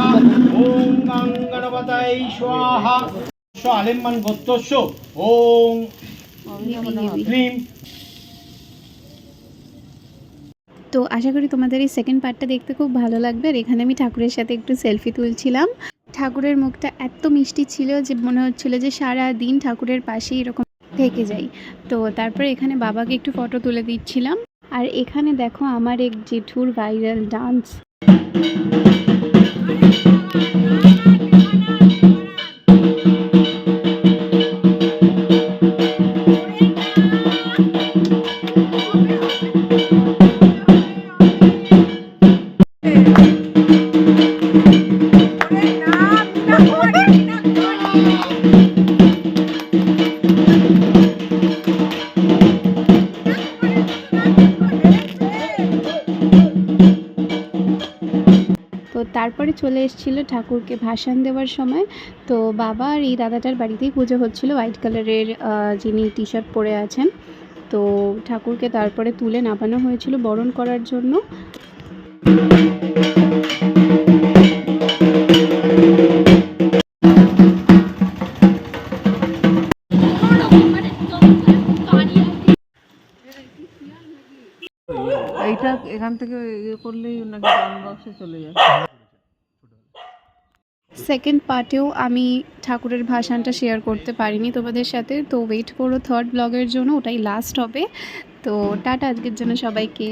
ওং গাং গণপতায় স্বাহা আলেম্মান গোত্রস্য ওং ক্লিম। তো আশা করি তোমাদের এই সেকেন্ড পার্টটা দেখতে খুব ভালো লাগবে। আর এখানে আমি ঠাকুরের সাথে একটু সেলফি তুলছিলাম। ঠাকুরের মুখটা এত মিষ্টি ছিল যে মনে হচ্ছিল যে সারা দিন ঠাকুরের পাশেই এরকম থেকে যাই। তো তারপরে এখানে বাবাকে একটু ফটো তুলে দিচ্ছিলাম। আর এখানে দেখো আমার এক জেঠুর ভাইরাল ডান্স। তো তারপরে চলে এসেছিলো ঠাকুরকে ভাসান দেওয়ার সময়। তো বাবা আর এই দাদাটার বাড়িতেই পুজো হচ্ছিল, হোয়াইট কালারের যিনি টি শার্ট পরে আছেন। তো ঠাকুরকে তারপরে তুলে নামানো হয়েছিল বরণ করার জন্য। এইটা এখান থেকে ইয়ে করলেই নাকি ডাউন বক্সে চলে যায়। সেকেন্ড পার্টেও আমি ঠাকুরের ভাসানটা শেয়ার করতে পারিনি তোমাদের সাথে। তো ওয়েট করো থার্ড ব্লগের জন্য, ওটাই লাস্ট হবে। তো টাটা আজকের জন্য সবাইকে।